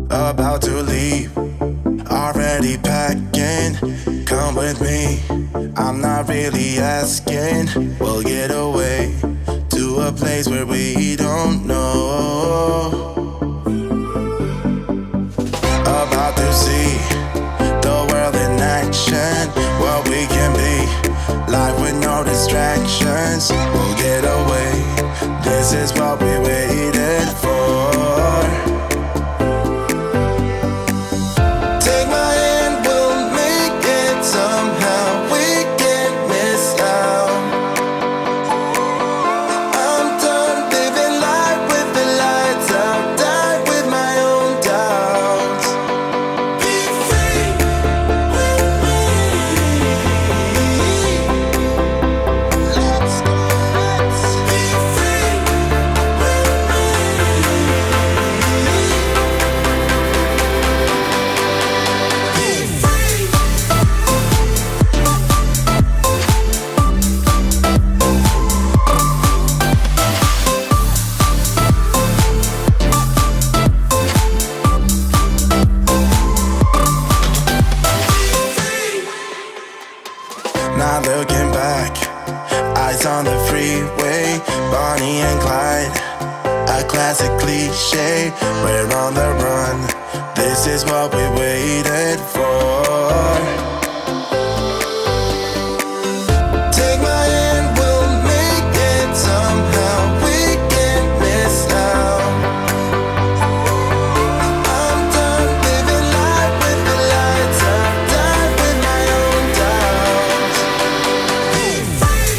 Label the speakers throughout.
Speaker 1: about to leave, already packing. Come with me, I'm not really asking. We'll get away to a place where we don't know. About to see the world in action, what we can be, life with no distractions. We'll get away, this is what we waited for. Take my hand, we'll make it somehow. We can't miss out. I'm done living life with the lights out, die with my own doubts. Be free with me. Let's go, let's be free with Not looking back, eyes on the freeway, Bonnie and Clyde, a classic cliche. We're on the run, this is what we waited for. Take my hand, we'll make it somehow. We can't miss out. I'm done living life with the lights out, die with my own doubts. Be free.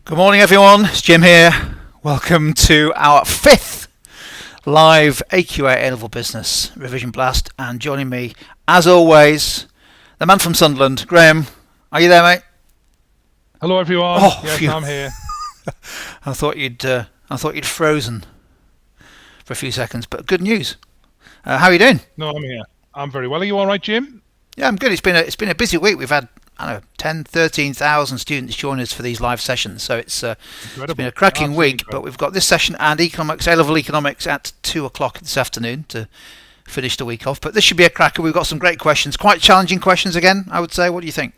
Speaker 2: Good morning everyone, it's Jim here. Welcome to our 5th live AQA A-Level Business Revision Blast, and joining me as always, the man from Sunderland, Graham. Are you there, mate?
Speaker 3: Hello everyone.
Speaker 2: Oh,
Speaker 3: yes,
Speaker 2: phew.
Speaker 3: I'm here.
Speaker 2: I thought you'd frozen for a few seconds, but good news. How are you doing?
Speaker 3: No, I'm here. I'm very well. Are you all right, Jim?
Speaker 2: Yeah, I'm good. It's been a busy week. We've had 13,000 students join us for these live sessions, so it's been a cracking
Speaker 3: Absolutely
Speaker 2: week.
Speaker 3: incredible.
Speaker 2: But we've got this session and economics, A-Level Economics, at 2 o'clock this afternoon to finish the week off. But this should be a cracker. We've got some great questions, quite challenging questions again, I would say. What do you think?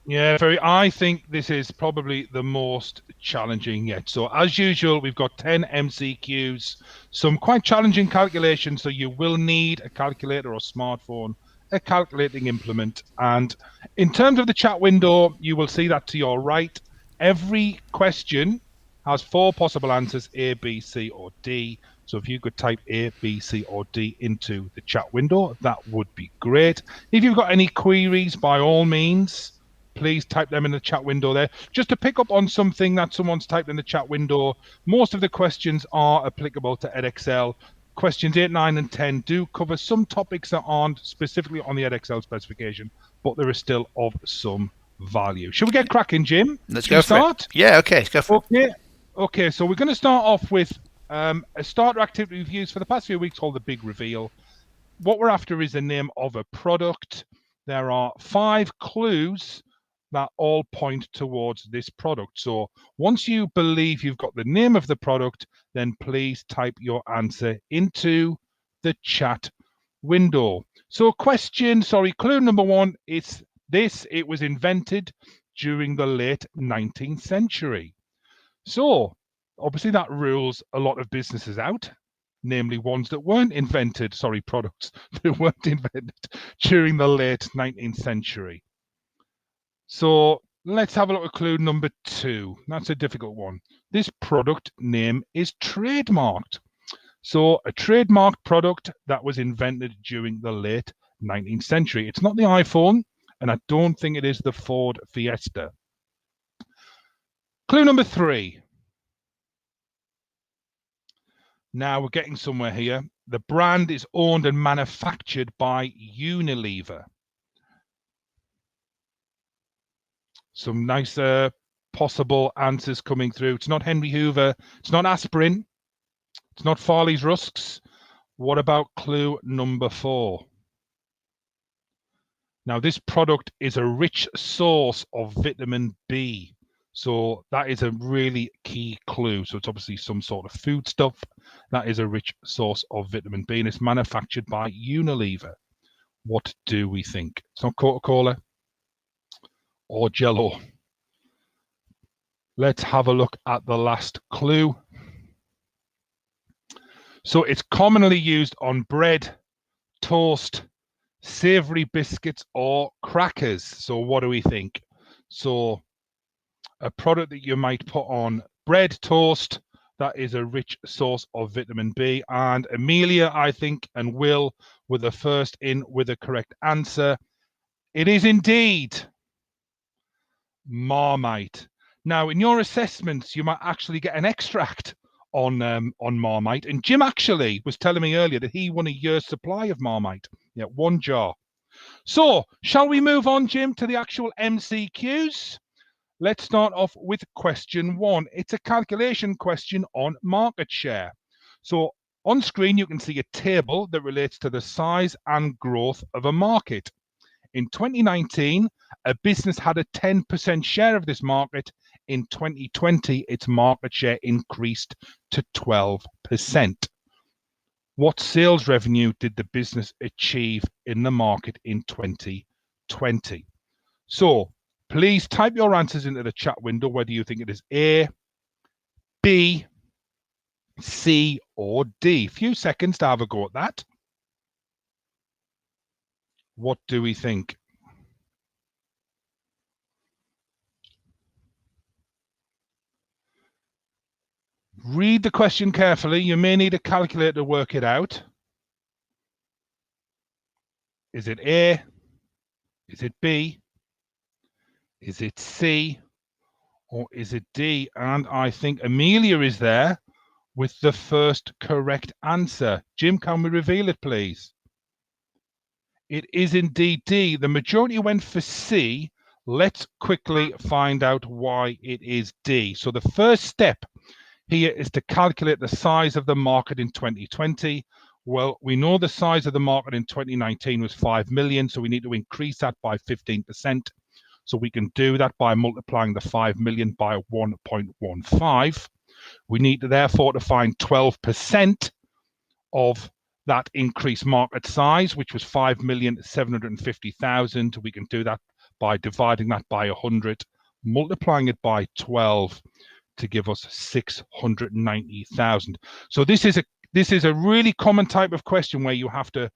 Speaker 3: Yeah, I think this is probably the most challenging yet. So as usual, we've got 10 MCQs, some quite challenging calculations. So you will need a calculator or smartphone, a calculating implement. And in terms of the chat window, you will see that to your right. Every question has 4 possible answers, A, B, C, or D. So if you could type A, B, C, or D into the chat window, that would be great. If you've got any queries, by all means, please type them in the chat window there. Just to pick up on something that someone's typed in the chat window, most of the questions are applicable to Edexcel. Questions 8, 9, and 10 do cover some topics that aren't specifically on the Edexcel specification, but there is still of some value. Should we get cracking, Jim?
Speaker 2: Let's
Speaker 3: Should
Speaker 2: go
Speaker 3: we
Speaker 2: for
Speaker 3: start?
Speaker 2: it. Yeah, okay, let's go for it.
Speaker 3: Okay, so we're going to start off with a starter activity we've used for the past few weeks called the Big Reveal. What we're after is the name of a product. There are 5 clues that all point towards this product. So once you believe you've got the name of the product, then please type your answer into the chat window. So clue number 1 is this: it was invented during the late 19th century. So obviously that rules a lot of businesses out, namely ones that weren't invented, products that weren't invented during the late 19th century. So let's have a look at clue number 2. That's a difficult one. This product name is trademarked. So a trademarked product that was invented during the late 19th century. It's not the iPhone, and I don't think it is the Ford Fiesta. Clue number 3. Now we're getting somewhere here. The brand is owned and manufactured by Unilever. Some nice possible answers coming through. It's not Henry Hoover. It's not aspirin. It's not Farley's Rusks. What about clue number 4? Now, this product is a rich source of vitamin B. So that is a really key clue. So it's obviously some sort of food stuff. That is a rich source of vitamin B, and it's manufactured by Unilever. What do we think? It's not Coca-Cola or Jell-O. Let's have a look at the last clue. So it's commonly used on bread, toast, savory biscuits, or crackers. So what do we think? So a product that you might put on bread, toast, that is a rich source of vitamin B. And Amelia, I think, and Will were the first in with the correct answer. It is indeed Marmite. Now, in your assessments, you might actually get an extract on Marmite. And Jim actually was telling me earlier that he won a year's supply of Marmite. Yeah, 1 jar. So, shall we move on, Jim, to the actual MCQs? Let's start off with question 1. It's a calculation question on market share. So, on screen, you can see a table that relates to the size and growth of a market. In 2019, a business had a 10% share of this market. In 2020, its market share increased to 12%. What sales revenue did the business achieve in the market in 2020? So please type your answers into the chat window, whether you think it is A, B, C, or D. A few seconds to have a go at that. What do we think? Read the question carefully. You may need a calculator to work it out. Is it A? Is it B? Is it C? Or is it D? And I think Amelia is there with the first correct answer. Jim, can we reveal it, please? It is indeed D. The majority went for C. Let's quickly find out why it is D. So the first step here is to calculate the size of the market in 2020. Well, we know the size of the market in 2019 was 5 million, so we need to increase that by 15%. So we can do that by multiplying the 5 million by 1.15. We need to therefore to find 12% of that increased market size, which was 5,750,000. We can do that by dividing that by 100, multiplying it by 12 to give us 690,000. So this is a really common type of question where you have to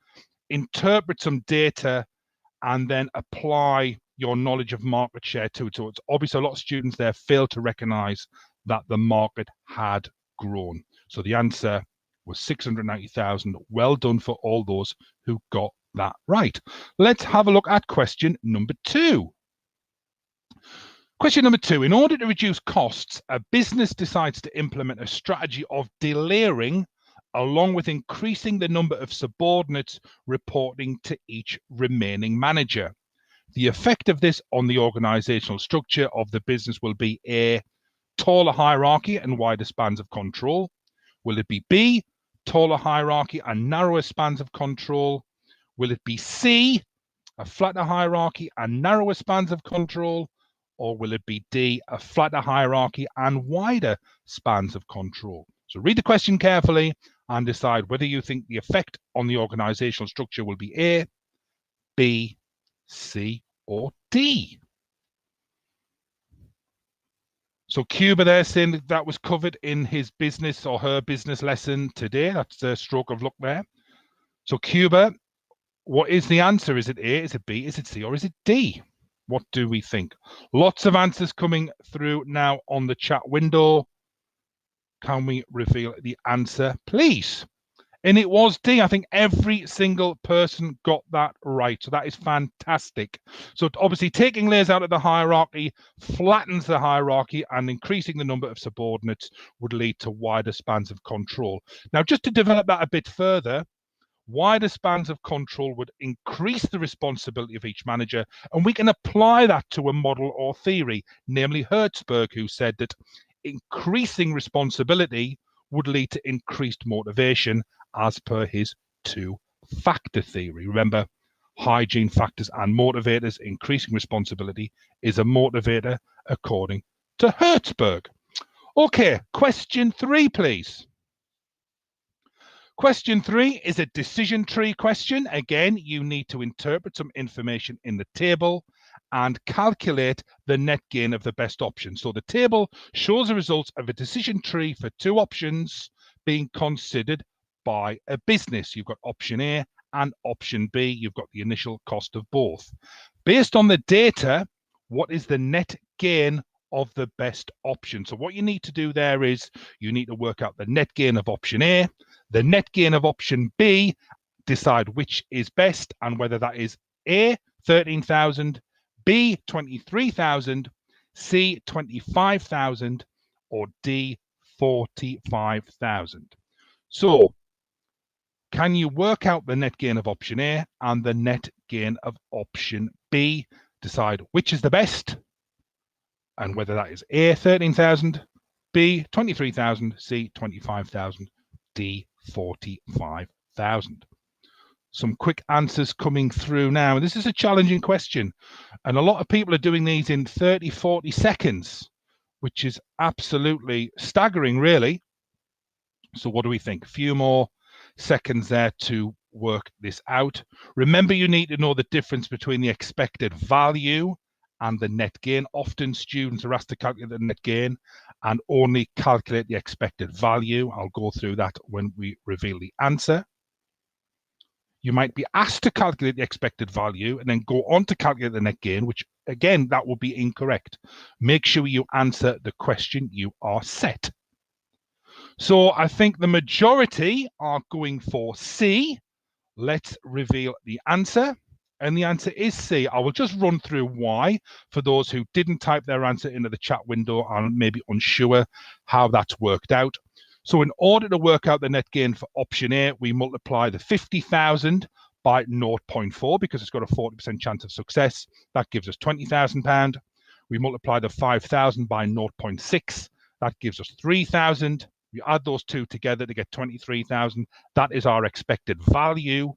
Speaker 3: interpret some data and then apply your knowledge of market share to it. So it's obvious a lot of students there fail to recognize that the market had grown. So the answer was 690,000. Well done for all those who got that right. Let's have a look at question number 2. Question number 2. In order to reduce costs, a business decides to implement a strategy of delayering along with increasing the number of subordinates reporting to each remaining manager. The effect of this on the organizational structure of the business will be A, taller hierarchy and wider spans of control. Will it be B, taller hierarchy and narrower spans of control? Will it be C, a flatter hierarchy and narrower spans of control? Or will it be D, a flatter hierarchy and wider spans of control? So read the question carefully and decide whether you think the effect on the organizational structure will be A, B, C, or D. So Cuba there saying that was covered in his business or her business lesson today. That's a stroke of luck there. So Cuba, what is the answer? Is it A, is it B, is it C, or is it D? What do we think? Lots of answers coming through now on the chat window. Can we reveal the answer, please? And it was D. I think every single person got that right. So that is fantastic. So obviously taking layers out of the hierarchy flattens the hierarchy, and increasing the number of subordinates would lead to wider spans of control. Now, just to develop that a bit further, wider spans of control would increase the responsibility of each manager, and we can apply that to a model or theory, namely Hertzberg, who said that increasing responsibility would lead to increased motivation, as per his two-factor theory. Remember, hygiene factors and motivators. Increasing responsibility is a motivator according to Hertzberg. Okay, question 3, please. Question 3 is a decision tree question. Again, you need to interpret some information in the table and calculate the net gain of the best option. So the table shows the results of a decision tree for 2 options being considered by a business. You've got option A and option B. You've got the initial cost of both. Based on the data, what is the net gain of the best option? So what you need to do there is you need to work out the net gain of option A, the net gain of option B, decide which is best and whether that is A, 13,000, B, 23,000, C, 25,000, or D, 45,000. So can you work out the net gain of option A and the net gain of option B? Decide which is the best and whether that is A, 13,000, B, 23,000, C, 25,000, D, 45,000. Some quick answers coming through now. This is a challenging question, and a lot of people are doing these in 30, 40 seconds, which is absolutely staggering, really. So what do we think? A few more seconds there to work this out. Remember, you need to know the difference between the expected value and the net gain. Often students are asked to calculate the net gain and only calculate the expected value. I'll go through that when we reveal the answer. You might be asked to calculate the expected value and then go on to calculate the net gain, which again, that will be incorrect. Make sure you answer the question you are set. So I think the majority are going for C. Let's reveal the answer. And the answer is C. I will just run through why for those who didn't type their answer into the chat window and maybe unsure how that's worked out. So in order to work out the net gain for option A, we multiply the 50,000 by 0.4 because it's got a 40% chance of success. That gives us £20,000. We multiply the 5,000 by 0.6. That gives us 3,000. We add those two together to get 23,000. That is our expected value.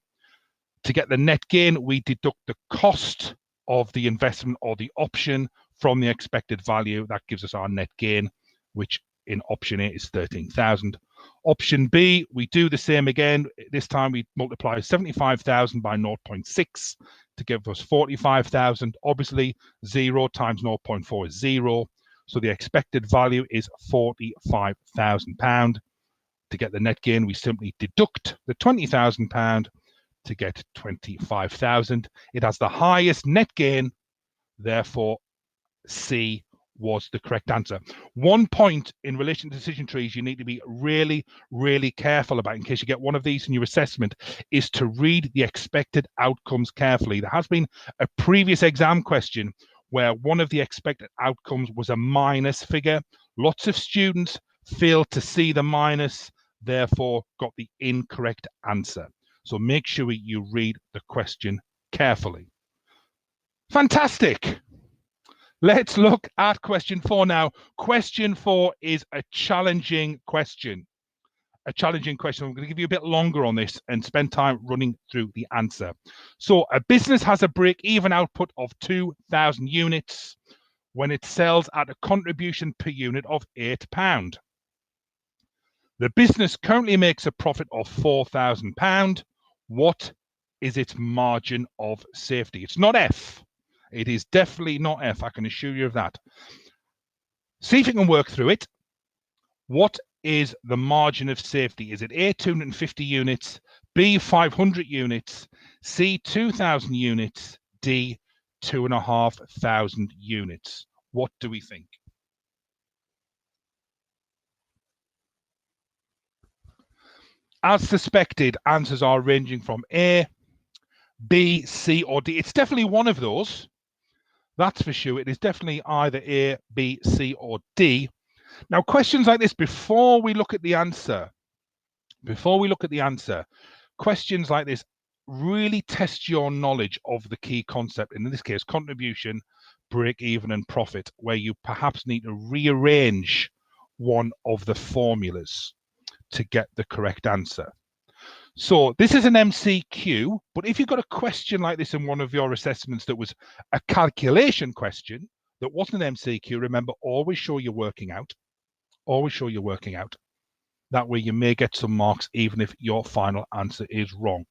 Speaker 3: To get the net gain, we deduct the cost of the investment or the option from the expected value. That gives us our net gain, which in option A is 13,000. Option B, we do the same again. This time we multiply 75,000 by 0.6 to give us 45,000. Obviously, 0 times 0.4 is 0. So the expected value is £45,000. To get the net gain, we simply deduct the £20,000 to get 25,000. It has the highest net gain, therefore C was the correct answer. 1 point in relation to decision trees you need to be really, really careful about in case you get one of these in your assessment is to read the expected outcomes carefully. There has been a previous exam question where one of the expected outcomes was a minus figure. Lots of students failed to see the minus, therefore got the incorrect answer. So make sure you read the question carefully. Fantastic. Let's look at question 4 now. Question 4 is a challenging question. A challenging question. I'm going to give you a bit longer on this and spend time running through the answer. So a business has a break-even output of 2,000 units when it sells at a contribution per unit of £8. The business currently makes a profit of £4,000. What is its margin of safety? It's not F. It is definitely not F. I can assure you of that. See if you can work through it. What is the margin of safety? Is it A, 250 units, B, 500 units, C, 2,000 units, D, 2,500 units? What do we think? As suspected, answers are ranging from A, B, C, or D. It's definitely one of those. That's for sure. It is definitely either A, B, C, or D. Now, questions like this, before we look at the answer, questions like this really test your knowledge of the key concept, in this case, contribution, break even, and profit, where you perhaps need to rearrange one of the formulas to get the correct answer. So this is an MCQ, but if you've got a question like this in one of your assessments that was a calculation question that wasn't an MCQ, remember, always show you're working out. Always show you're working out. That way you may get some marks even if your final answer is wrong.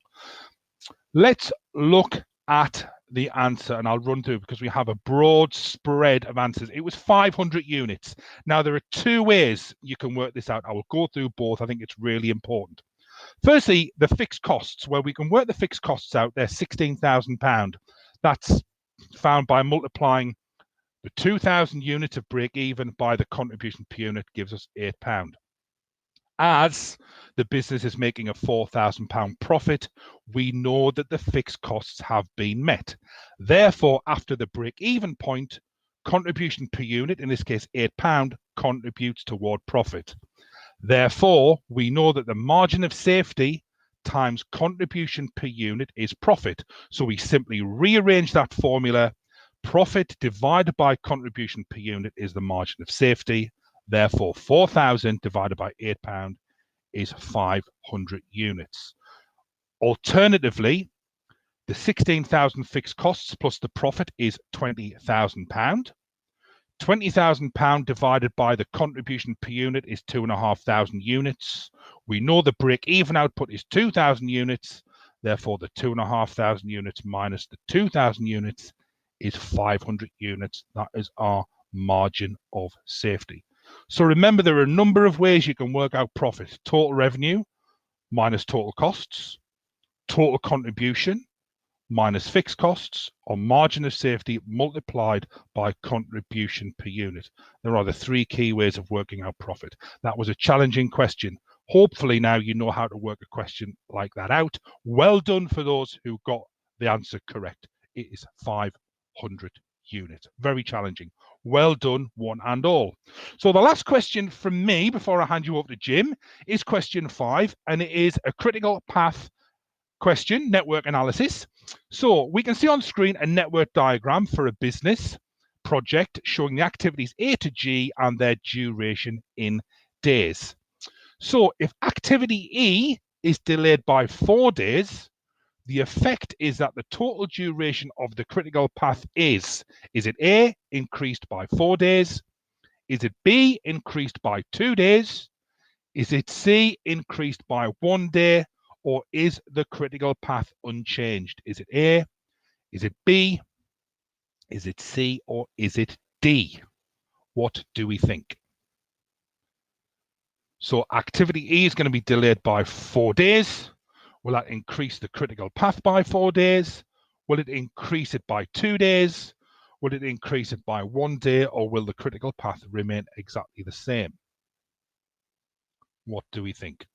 Speaker 3: Let's look at the answer, and I'll run through because we have a broad spread of answers. It was 500 units. Now, there are two ways you can work this out. I will go through both. I think it's really important. Firstly, the fixed costs, where we can work the fixed costs out. They're £16,000. That's found by multiplying the 2,000 units of break even by the contribution per unit, gives us £8. As the business is making a £4,000 profit, we know that the fixed costs have been met. Therefore, after the break even point, contribution per unit, in this case £8, contributes toward profit. Therefore, we know that the margin of safety times contribution per unit is profit. So we simply rearrange that formula. Profit divided by contribution per unit is the margin of safety. Therefore, 4,000 divided by £8 is 500 units. Alternatively, the 16,000 fixed costs plus the profit is £20,000. £20,000 divided by the contribution per unit is 2,500 units. We know the break-even output is 2,000 units. Therefore, the 2,500 units minus the 2,000 units is 500 units. That is our margin of safety. So remember, there are a number of ways you can work out profit. Total revenue minus total costs, total contribution minus fixed costs, or margin of safety multiplied by contribution per unit. There are the three key ways of working out profit. That was a challenging question. Hopefully now you know how to work a question like that out. Well done for those who got the answer correct. It is 500 units. Very challenging. Well done, one and all. So the last question from me before I hand you over to Jim is question 5, and it is a critical path question, network analysis. So we can see on screen a network diagram for a business project showing the activities A to G and their duration in days. So if activity E is delayed by 4 days, the effect is that the total duration of the critical path is it A, increased by 4 days? Is it B, increased by 2 days? Is it C, increased by 1 day? Or is the critical path unchanged? Is it A? Is it B? Is it C? Or is it D? What do we think? So activity E is going to be delayed by 4 days. Will that increase the critical path by 4 days? Will it increase it by 2 days? Will it increase it by 1 day? Or will the critical path remain exactly the same? What do we think?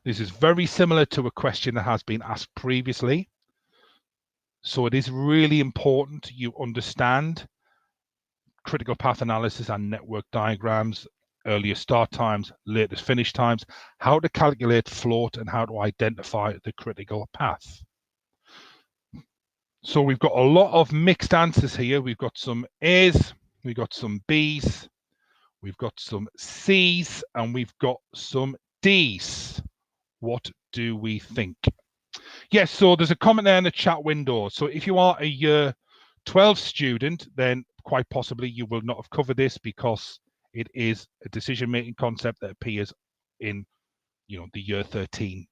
Speaker 3: This is very similar to a question that has been asked previously. So it is really important you understand critical path analysis and network diagrams, earlier start times, latest finish times, how to calculate float, and how to identify the critical path. So we've got a lot of mixed answers here. We've got some A's, we've got some B's, we've got some C's, and we've got some D's. What do we think? Yes, so there's a comment there in the chat window. So if you are a year 12 student, then quite possibly you will not have covered this because it is a decision-making concept that appears in, the year 13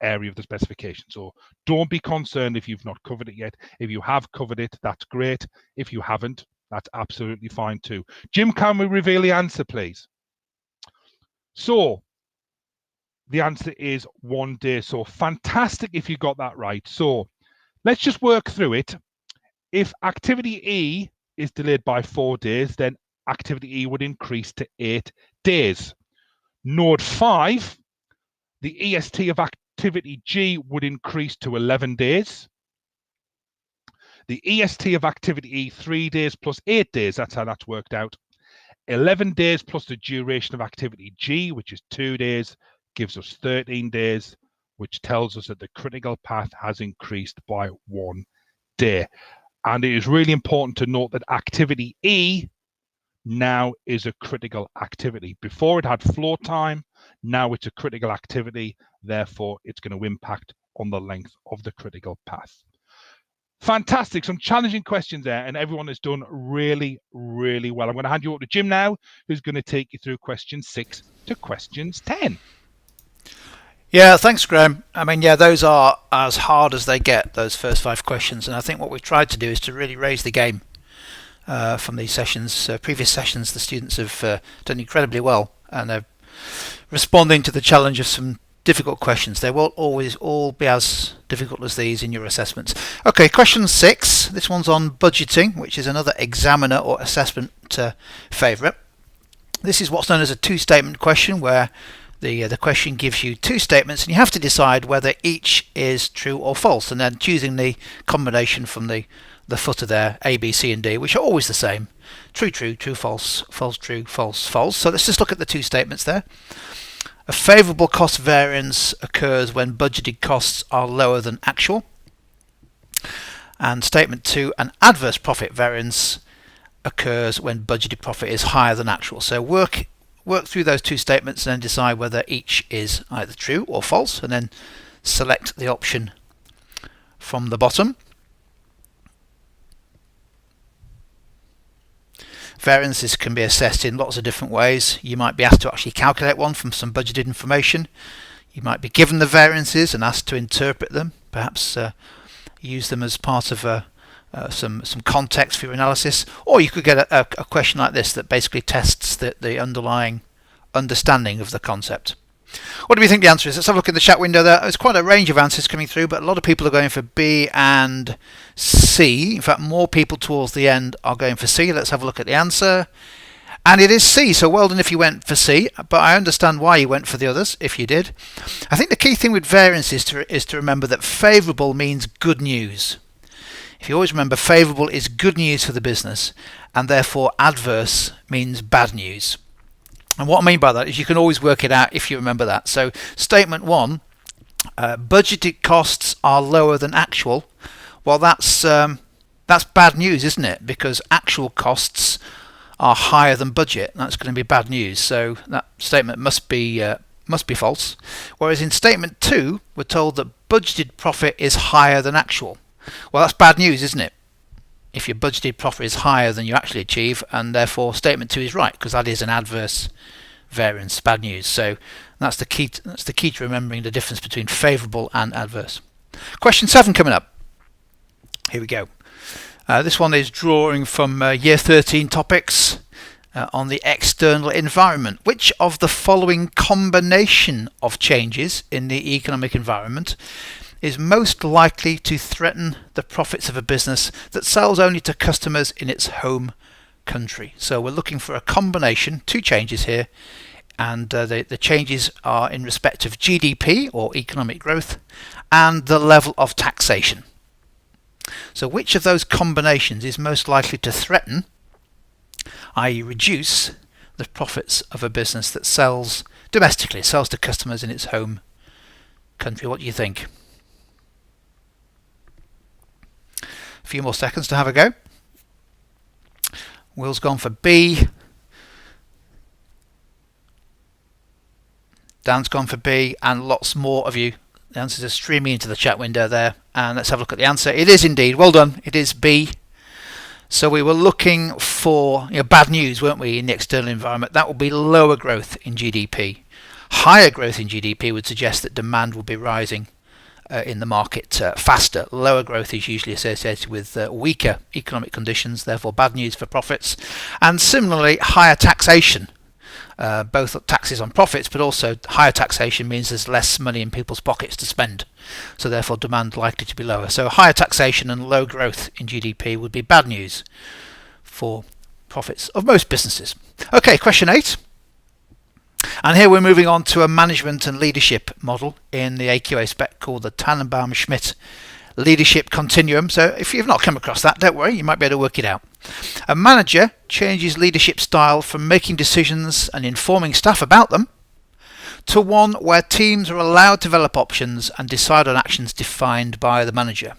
Speaker 3: area of the specification. So don't be concerned if you've not covered it yet. If you have covered it, that's great. If you haven't, That's absolutely fine too. Jim, can we reveal the answer, please? So the answer is 1 day. So fantastic if you got that right. So let's just work through it. If activity E is delayed by 4 days, then activity E would increase to 8 days. Node 5, the EST of activity G would increase to 11 days. The EST of activity E, 3 days plus 8 days, that's how that's worked out. 11 days plus the duration of activity G, which is 2 days, gives us 13 days, which tells us that the critical path has increased by 1 day. And it is really important to note that activity E now is a critical activity. Before it had flow time, now it's a critical activity. Therefore, it's going to impact on the length of the critical path. Fantastic. Some challenging questions there, and everyone has done really, really well. I'm going to hand you over to Jim now, who's going to take you through questions 6 to questions 10.
Speaker 2: Yeah, thanks, Graham. I mean, yeah, those are as hard as they get, those first 5 questions. And I think what we've tried to do is to really raise the game from these sessions. Previous sessions, the students have done incredibly well, and they're responding to the challenge of some difficult questions. They won't always all be as difficult as these in your assessments. Okay, question 6. This one's on budgeting, which is another examiner or assessment favourite. This is what's known as a 2-statement question, where the question gives you 2 statements and you have to decide whether each is true or false, and then choosing the combination from the footer there, A, B, C and D, which are always the same. True, true, true, false, false, true, false, false. So let's just look at the 2 statements there. A favourable cost variance occurs when budgeted costs are lower than actual. And statement 2, an adverse profit variance occurs when budgeted profit is higher than actual. So work through those 2 statements and then decide whether each is either true or false, and then select the option from the bottom. Variances can be assessed in lots of different ways. You might be asked to actually calculate one from some budgeted information. You might be given the variances and asked to interpret them, perhaps use them as part of some context for your analysis, or you could get a question like this that basically tests the underlying understanding of the concept. What do we think the answer is? Let's have a look in the chat window there. There's quite a range of answers coming through, but a lot of people are going for B and C. In fact, more people towards the end are going for C. Let's have a look at the answer. And it is C, so well done if you went for C, but I understand why you went for the others, if you did. I think the key thing with variance is to remember that favourable means good news. If you always remember, favourable is good news for the business, and therefore adverse means bad news. And what I mean by that is you can always work it out if you remember that. So statement 1, budgeted costs are lower than actual. Well, that's bad news, isn't it? Because actual costs are higher than budget. That's going to be bad news. So that statement must be false. Whereas in statement 2, we're told that budgeted profit is higher than actual. Well, that's bad news, isn't it? If your budgeted profit is higher than you actually achieve, and therefore statement 2 is right, because that is an adverse variance, bad news. So that's the key to remembering the difference between favourable and adverse. Question 7 coming up. Here we go. This one is drawing from year 13 topics on the external environment. Which of the following combination of changes in the economic environment is most likely to threaten the profits of a business that sells only to customers in its home country? So we're looking for a combination, 2 changes here, and the changes are in respect of GDP or economic growth and the level of taxation. So which of those combinations is most likely to threaten, i.e. reduce, the profits of a business that sells domestically, sells to customers in its home country? What do you think? A few more seconds to have a go. Will's gone for B. Dan's gone for B, and lots more of you. The answers are streaming into the chat window there. And let's have a look at the answer. It is indeed, well done, it is B. So we were looking for bad news, weren't we, in the external environment? That will be lower growth in GDP. Higher growth in GDP would suggest that demand will be rising in the market faster. Lower growth is usually associated with weaker economic conditions, therefore bad news for profits. And similarly, higher taxation, both taxes on profits, but also higher taxation means there's less money in people's pockets to spend. So therefore demand likely to be lower. So higher taxation and low growth in GDP would be bad news for profits of most businesses. Okay, question 8. And here we're moving on to a management and leadership model in the AQA spec called the Tannenbaum-Schmidt leadership continuum. So if you've not come across that, don't worry, you might be able to work it out. A manager changes leadership style from making decisions and informing staff about them to one where teams are allowed to develop options and decide on actions defined by the manager.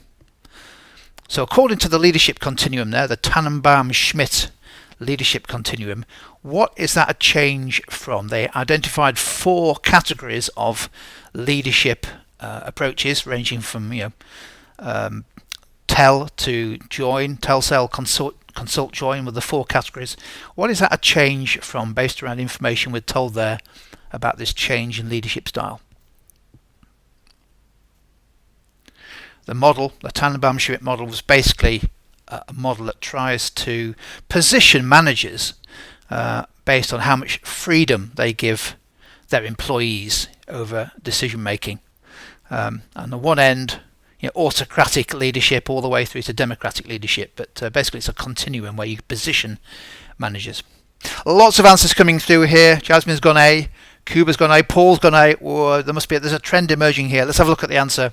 Speaker 2: So according to the leadership continuum there, the Tannenbaum-Schmidt leadership continuum, what is that a change from? They identified 4 categories of leadership approaches, ranging from tell to join, tell, sell, consult, join, with the 4 categories. What is that a change from, based around information we're told there about this change in leadership style? The model, the Tannenbaum-Schmidt model, was basically a model that tries to position managers based on how much freedom they give their employees over decision making. On the one end, autocratic leadership all the way through to democratic leadership, but basically it's a continuum where you position managers. Lots of answers coming through here. Jasmine's gone A, Kuba's gone A, Paul's gone A. There's a trend emerging here. Let's have a look at the answer.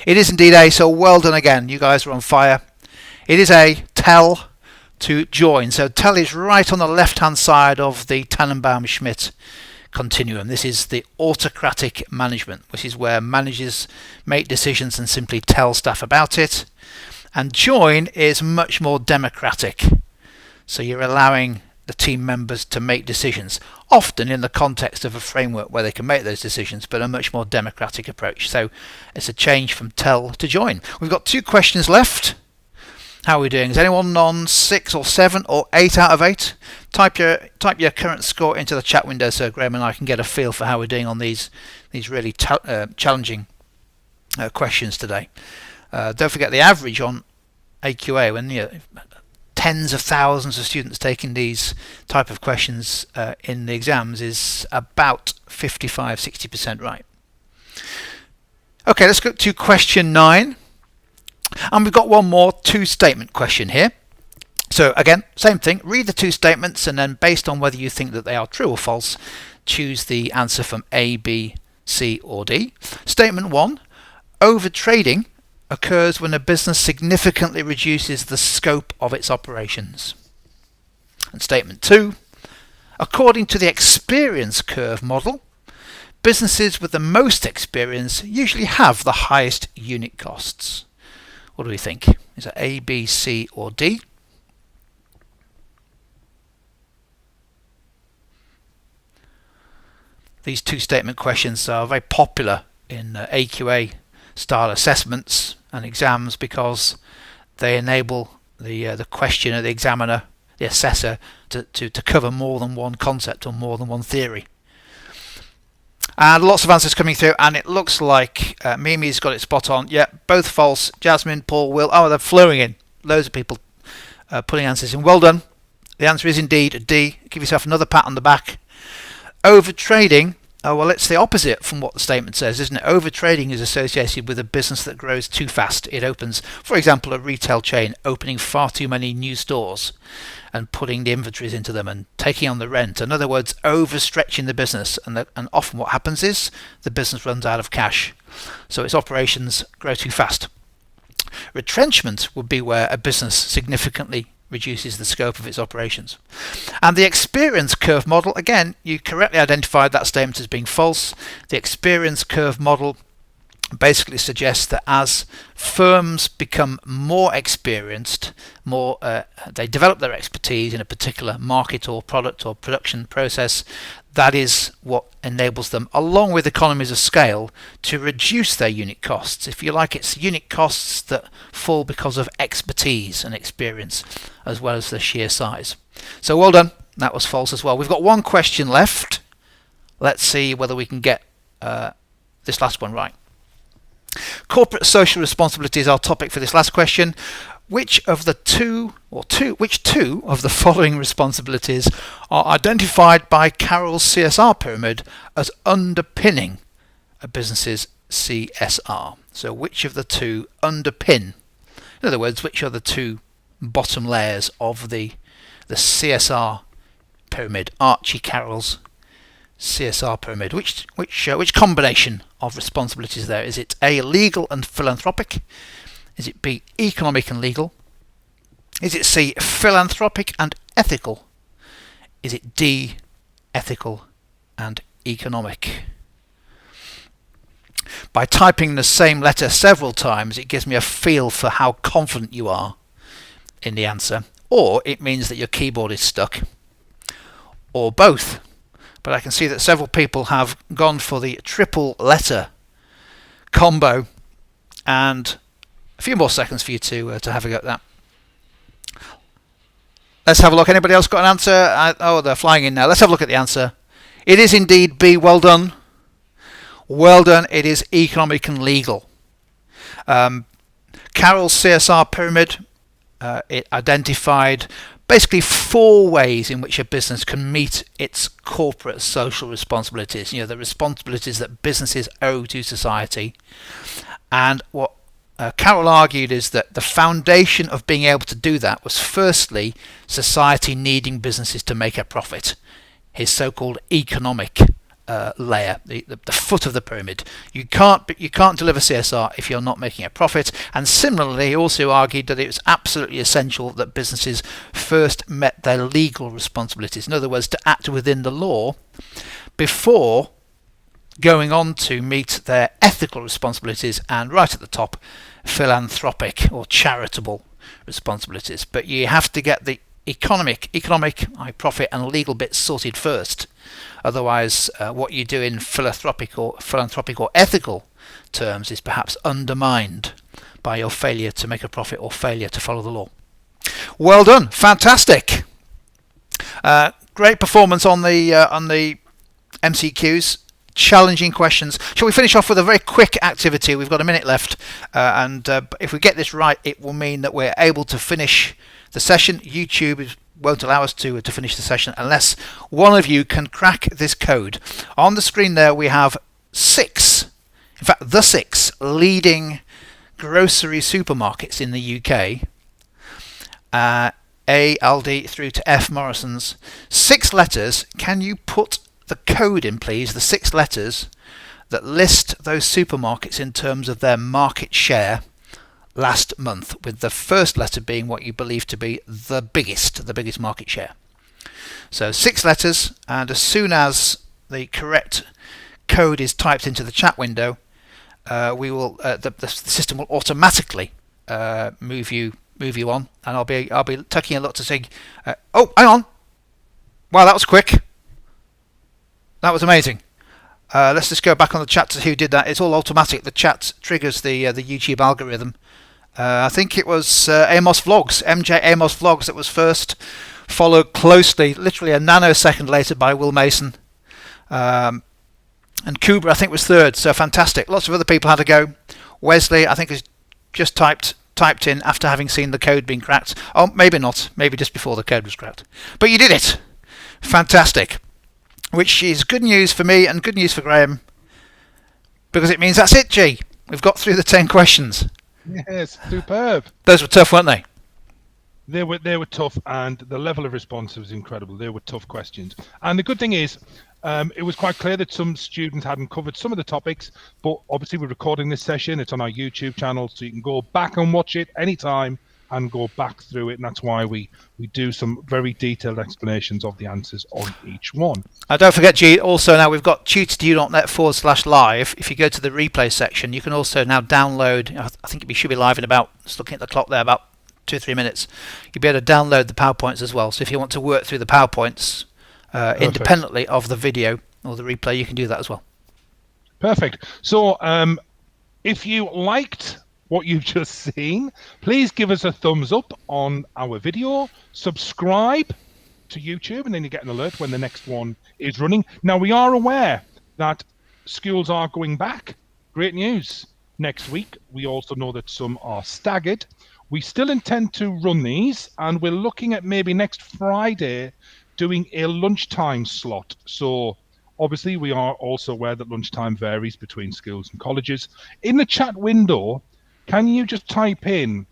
Speaker 2: It is indeed A, so well done again. You guys are on fire. It is A, tell to join. So tell is right on the left hand side of the Tannenbaum-Schmidt continuum. This is the autocratic management, which is where managers make decisions and simply tell staff about it. And join is much more democratic. So you're allowing the team members to make decisions, often in the context of a framework where they can make those decisions, but a much more democratic approach. So it's a change from tell to join. We've got 2 questions left. How are we doing? Is anyone on 6 or 7 or 8 out of 8? Type your current score into the chat window so Graham and I can get a feel for how we're doing on these really challenging questions today. Don't forget the average on AQA, when tens of thousands of students taking these type of questions in the exams, is about 55-60% right. Okay, let's go to question 9. And we've got one more 2-statement question here. So again, same thing, read the 2 statements and then based on whether you think that they are true or false, choose the answer from A, B, C or D. Statement 1, overtrading occurs when a business significantly reduces the scope of its operations. And statement 2, according to the experience curve model, businesses with the most experience usually have the highest unit costs. What do we think? Is it A, B, C or D? These 2-statement questions are very popular in AQA style assessments and exams because they enable the questioner, the examiner, the assessor to cover more than one concept or more than one theory. And lots of answers coming through, and it looks like Mimi's got it spot on. Yeah, both false. Jasmine, Paul, Will. Oh, they're flowing in. Loads of people putting answers in. Well done. The answer is indeed D. Give yourself another pat on the back. Overtrading. Oh, well, it's the opposite from what the statement says, isn't it? Overtrading is associated with a business that grows too fast. It opens, for example, a retail chain opening far too many new stores and putting the inventories into them and taking on the rent. In other words, overstretching the business. And often what happens is the business runs out of cash. So its operations grow too fast. Retrenchment would be where a business significantly reduces the scope of its operations. And the experience curve model, again, you correctly identified that statement as being false. The experience curve model basically suggests that as firms become more experienced, they develop their expertise in a particular market or product or production process, that is what enables them, along with economies of scale, to reduce their unit costs. If you like, it's unit costs that fall because of expertise and experience as well as the sheer size. So well done. That was false as well. We've got one question left. Let's see whether we can get this last one right. Corporate social responsibility is our topic for this last question. Which two of the following responsibilities are identified by Carroll's CSR pyramid as underpinning a business's CSR? So which of the two underpin? In other words, which are the two bottom layers of the CSR pyramid, Archie Carroll's CSR pyramid? Which combination of responsibilities there? Is it A, legal and philanthropic? Is it B, economic and legal? Is it C, philanthropic and ethical? Is it D, ethical and economic? By typing the same letter several times, it gives me a feel for how confident you are in the answer, or it means that your keyboard is stuck, or both. But I can see that several people have gone for the triple letter combo, and a few more seconds for you to have a go at that. Let's have a look. Anybody else got an answer? Oh, they're flying in now. Let's have a look at the answer. It is indeed B. Well done. Well done. It is economic and legal. Carroll's CSR pyramid, it identified basically 4 ways in which a business can meet its corporate social responsibilities, the responsibilities that businesses owe to society. And what Carroll argued is that the foundation of being able to do that was firstly society needing businesses to make a profit, his so-called economic layer, the foot of the pyramid. You can't deliver CSR if you're not making a profit. And similarly, he also argued that it was absolutely essential that businesses first met their legal responsibilities. In other words, to act within the law before going on to meet their ethical responsibilities, and right at the top, philanthropic or charitable responsibilities. But you have to get the economic, high profit, and legal bits sorted first. Otherwise, what you do in philanthropic or ethical terms is perhaps undermined by your failure to make a profit or failure to follow the law. Well done, fantastic, great performance on the MCQs. Challenging questions. Shall we finish off with a very quick activity? We've got a minute left, and if we get this right, it will mean that we're able to finish the session. YouTube won't allow us to finish the session unless one of you can crack this code. On the screen there we have 6, in fact the 6 leading grocery supermarkets in the UK, A, Aldi through to F Morrison's. 6 letters. Can you put the code in, please, the 6 letters that list those supermarkets in terms of their market share last month, with the first letter being what you believe to be the biggest market share. So 6 letters, and as soon as the correct code is typed into the chat window, we will the system will automatically move you on, and I'll be taking a look to see. Oh, hang on! Wow, that was quick. That was amazing. Let's just go back on the chat to who did that. It's all automatic. The chat triggers the YouTube algorithm. I think it was Amos Vlogs, MJ Amos Vlogs, that was first, followed closely, literally a nanosecond later, by Will Mason. And Kuba, I think, was third. So fantastic. Lots of other people had a go. Wesley, I think, has just typed in after having seen the code being cracked. Oh, maybe not. Maybe just before the code was cracked. But you did it. Fantastic. Which is good news for me and good news for Graham, because it means that's it, G. We've got through the 10 questions.
Speaker 3: Yes, superb.
Speaker 2: Those were tough, weren't they?
Speaker 3: They were tough, and the level of response was incredible. They were tough questions. And the good thing is, it was quite clear that some students hadn't covered some of the topics, but obviously we're recording this session. It's on our YouTube channel, so you can go back and watch it anytime and go back through it, and that's why we do some very detailed explanations of the answers on each one.
Speaker 2: Don't forget, G, also now we've got tutordu.net/live. If you go to the replay section, you can also now download, I think it should be live in about, just looking at the clock there, about 2 or 3 minutes. You'll be able to download the PowerPoints as well. So if you want to work through the PowerPoints independently of the video or the replay, you can do that as well. Perfect.
Speaker 3: So if you liked what you've just seen, please give us a thumbs up on our video, subscribe to YouTube, and then you get an alert when the next one is running. Now, we are aware that schools are going back. Great news. next week. We also know that some are staggered. We still intend to run these, and we're looking at maybe next Friday doing a lunchtime slot. So obviously we are also aware that lunchtime varies between schools and colleges. In the chat window, can you just type in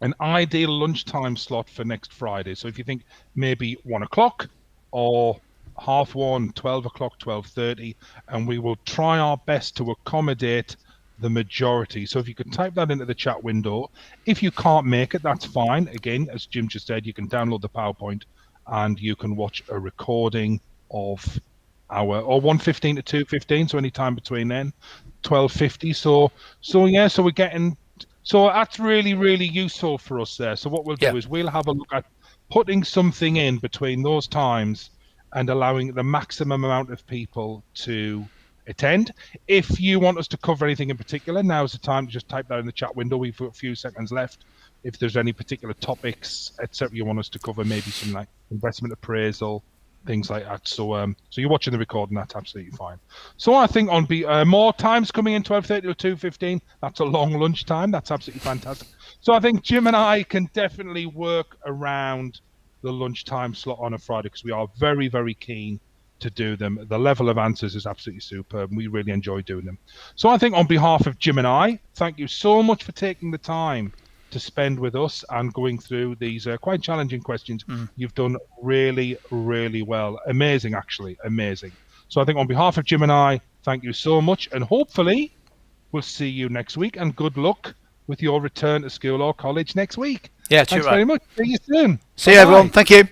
Speaker 3: an ideal lunchtime slot for next Friday? So if you think maybe 1 o'clock or 1:30, 12 o'clock, 12:30, and we will try our best to accommodate the majority. So if you could type that into the chat window. If you can't make it, that's fine. Again, as Jim just said, you can download the PowerPoint and you can watch a recording of or 1:15 to 2:15, so any time between then, 12:50. So we're getting, so that's really, really useful for us there. So what we'll do is we'll have a look at putting something in between those times and allowing the maximum amount of people to attend. If you want us to cover anything in particular, now's the time to just type that in the chat window. We've got a few seconds left. If there's any particular topics, etc., you want us to cover, maybe some like investment appraisal, things like that. So you're watching the recording, that's absolutely fine. So I think on more times coming in 12:30 or 2:15, that's a long lunch time. That's absolutely fantastic. So I think Jim and I can definitely work around the lunchtime slot on a Friday, because we are very, very keen to do them. The level of answers is absolutely superb, and we really enjoy doing them. So I think on behalf of Jim and I, thank you so much for taking the time to spend with us and going through these quite challenging questions. You've done really, really well. Amazing, actually, amazing. So I think on behalf of Jim and I, thank you so much, and hopefully we'll see you next week, and good luck with your return to school or college next week.
Speaker 2: Yeah,
Speaker 3: thanks very much. See you soon.
Speaker 2: See you, everyone. Thank you.